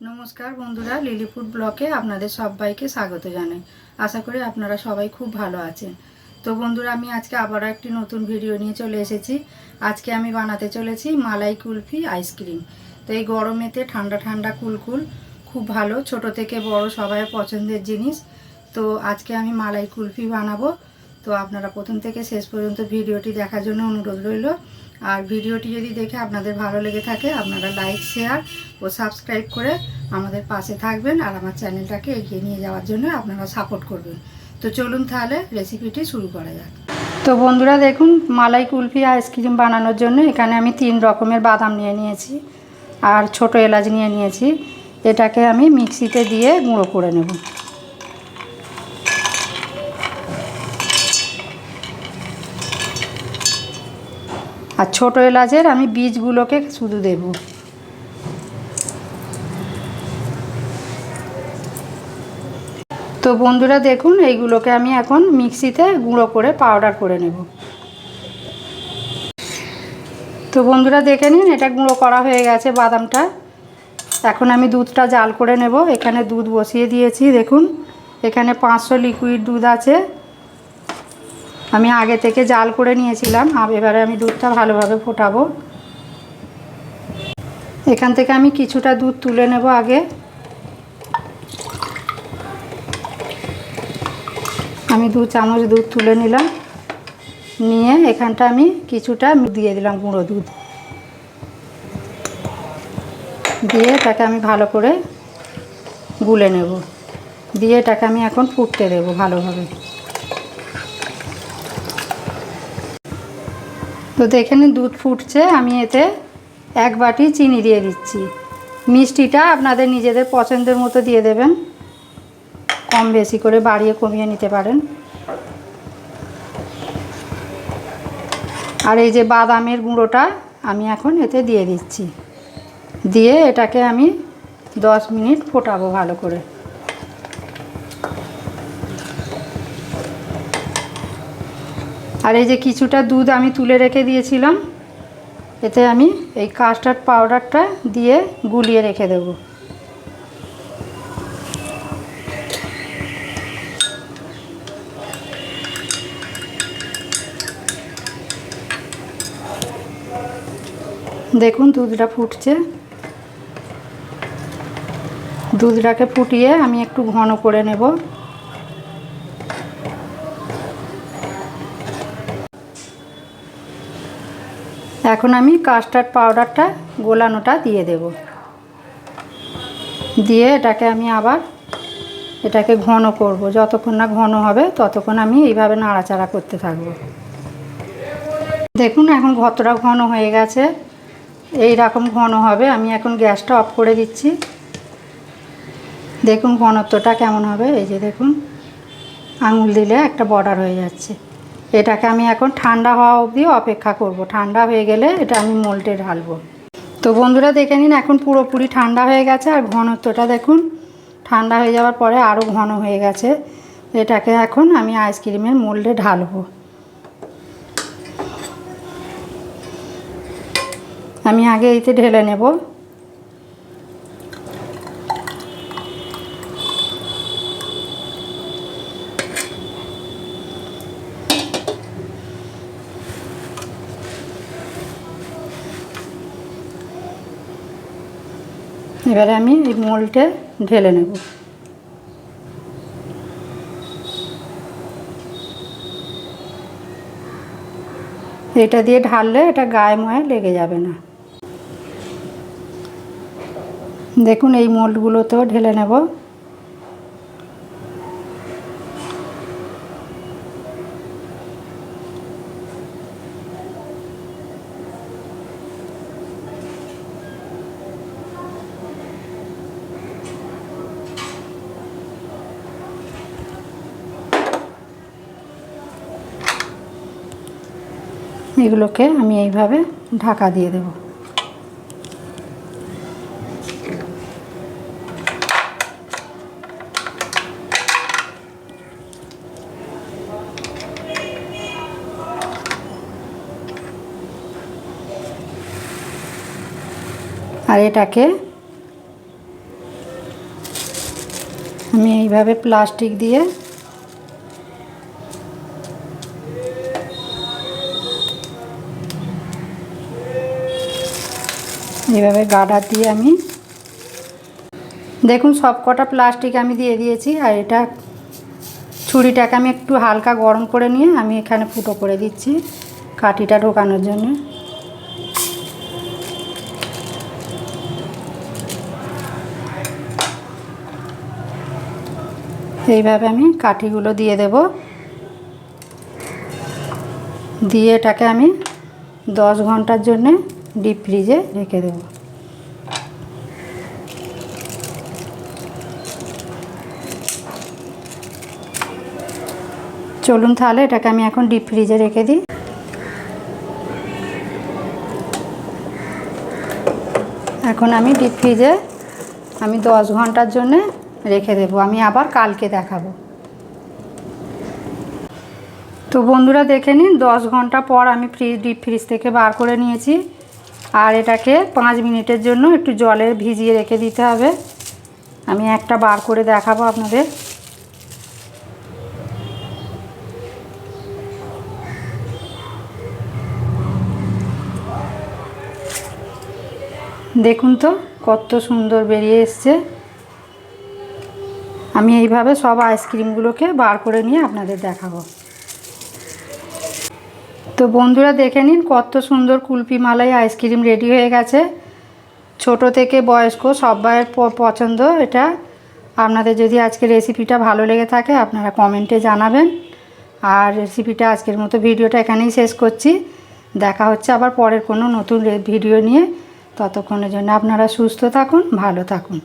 নমস্কার বন্ধুরা, lily food ব্লকে আপনাদের সবাইকে স্বাগত জানাই। আশা করি আপনারা সবাই খুব ভালো আছেন। তো বন্ধুরা, আমি আজকে আবারও একটি নতুন ভিডিও নিয়ে চলে এসেছি। আজকে আমি বানাতে চলেছি মালাই কুলফি আইসক্রিম। তো এই গরমেতে ঠান্ডা ঠান্ডা কুলকুল খুব ভালো, ছোট থেকে বড় সবাই পছন্দের জিনিস। তো আজকে আমি মালাই কুলফি বানাবো। তো আপনারা প্রথম থেকে শেষ পর্যন্ত ভিডিওটি দেখার জন্য অনুরোধ রইল। আর ভিডিওটি যদি দেখে আপনাদের ভালো লেগে থাকে, আপনারা লাইক, শেয়ার ও সাবস্ক্রাইব করে আমাদের পাশে থাকবেন আর আমার চ্যানেলটাকে এগিয়ে নিয়ে যাওয়ার জন্য আপনারা সাপোর্ট করবেন। তো চলুন তাহলে রেসিপিটি শুরু করা যাক। তো বন্ধুরা দেখুন, মালাই কুলফি আইসক্রিম বানানোর জন্য এখানে আমি 3 রকমের বাদাম নিয়ে নিয়েছি আর ছোট এলাচ নিয়ে নিয়েছি। এটাকে আমি মিক্সিতে দিয়ে গুঁড়ো করে নেব। আর ছোট এলাচের আমি বীজগুলোকে শুধু দেব। তো বন্ধুরা দেখুন, এইগুলোকে আমি এখন মিক্সিতে গুঁড়ো করে পাউডার করে নেব। তো বন্ধুরা দেখে নিন, এটা গুঁড়ো করা হয়ে গেছে বাদামটা। এখন আমি দুধটা জাল করে নেব। এখানে দুধ বসিয়ে দিয়েছি। দেখুন, এখানে 500 লিকুইড দুধ আছে। আমি আগে থেকে জাল করে নিয়েছিলাম। এবারে আমি দুধটা ভালোভাবে ফোটাবো। এখান থেকে আমি কিছুটা দুধ তুলে নেব আগে। আমি 2 চামচ দুধ তুলে নিলাম। নিয়ে এখানটা আমি কিছুটা দিয়ে দিলাম গুঁড়ো দুধ। দিয়ে এটাকে আমি ভালো করে গুলে নেব। দিয়ে এটাকে আমি এখন ফুটতে দেব ভালোভাবে। তো দেখে নিন, দুধ ফুটছে। আমি এতে 1 বাটি চিনি দিয়ে দিচ্ছি। মিষ্টিটা আপনাদের নিজেদের পছন্দের মতো দিয়ে দেবেন, কম বেশি করে বাড়িয়ে কমিয়ে নিতে পারেন। আর এই যে বাদামের গুঁড়োটা আমি এখন এতে দিয়ে দিচ্ছি। দিয়ে এটাকে আমি 10 মিনিট ফোটাবো ভালো করে। আর এই যে কিছুটা দুধ আমি তুলে রেখে দিয়েছিলাম, এতে আমি এই কাস্টার্ড পাউডারটা দিয়ে গুলিয়ে রেখে দেব। দেখুন দুধটা ফুটছে। দুধটাকে ফুটিয়ে আমি একটু ঘন করে নেব। এখন আমি কাস্টার্ড পাউডারটা গোলানোটা দিয়ে দেব। দিয়ে এটাকে আমি আবার এটাকে ঘন করব। যতক্ষণ না ঘন হবে ততক্ষণ আমি এইভাবে নাড়াচাড়া করতে থাকব। দেখুন এখন কতটা ঘন হয়ে গেছে। এই রকম ঘন হবে। আমি এখন গ্যাসটা অফ করে দিচ্ছি। দেখুন ঘনত্বটা কেমন হবে। এই যে দেখুন, আঙুল দিলে একটা বর্ডার হয়ে যাচ্ছে। এটাকে আমি এখন ঠান্ডা হওয়া অবধি অপেক্ষা করব। ঠান্ডা হয়ে গেলে এটা আমি মোল্ডে ঢালবো। তো বন্ধুরা দেখে নিন, এখন পুরোপুরি ঠান্ডা হয়ে গেছে। আর ঘনত্বটা দেখুন, ঠান্ডা হয়ে যাওয়ার পরে আরও ঘন হয়ে গেছে। এটাকে এখন আমি আইসক্রিমের মোল্ডে ঢালবো। আমি আগে এইতে ঢেলে নেব। এবারে আমি এই মোল্ডে ঢেলে নেব। এটা দিয়ে ঢাললে এটা গায়ে ময়ে লেগে যাবে না। দেখুন এই মোল্ডগুলোতেও ঢেলে নেব। এগুলোকে আমি এইভাবে ঢাকা দিয়ে দেব। আর এটাকে আমি এইভাবে প্লাস্টিক দিয়ে এইভাবে গার্ডার দিয়ে আমি দেখুন সব কটা প্লাস্টিক আমি দিয়ে দিয়েছি। আর এটা ছুরিটাকে আমি একটু হালকা গরম করে নিয়ে আমি এখানে ফুটো করে দিচ্ছি কাঠিটা ঢোকানোর জন্য। এইভাবে আমি কাঠিগুলো দিয়ে দেব, দিয়ে এটাকে আমি 10 ঘন্টার জন্যে ডিপ ফ্রিজে রেখে দেব। চলুন তাহলে এটাকে আমি এখন ডিপ ফ্রিজে রেখে দিই। এখন আমি ডিপ ফ্রিজে 10 ঘন্টার জন্যে রেখে দেব। আমি আবার কালকে দেখাবো। তো বন্ধুরা দেখে নিন 10 ঘন্টা পর আমি ডিপ ফ্রিজ থেকে বার করে নিয়েছি। আর এটাকে 5 মিনিটের জন্য একটু জলে ভিজিয়ে রেখে দিতে হবে। আমি একটা বার করে দেখাবো আপনাদের। দেখুন তো কত সুন্দর বেরিয়ে এসছে। আমি এইভাবে সব আইসক্রিমগুলোকে বার করে নিয়ে আপনাদের দেখাবো। তো বন্ধুরা দেখে নিন কত সুন্দর কুলফি মালাই আইসক্রিম রেডি হয়ে গেছে। ছোট থেকে বয়স্ক সবার পছন্দ এটা। আপনাদের যদি আজকের রেসিপিটা ভালো লেগে থাকে আপনারা কমেন্টে জানাবেন। আর রেসিপিটা আজকের মতো ভিডিওটা এখানেই শেষ করছি। দেখা হচ্ছে আবার পরের কোনো নতুন ভিডিও নিয়ে। ততক্ষণের জন্য আপনারা সুস্থ থাকুন, ভালো থাকুন।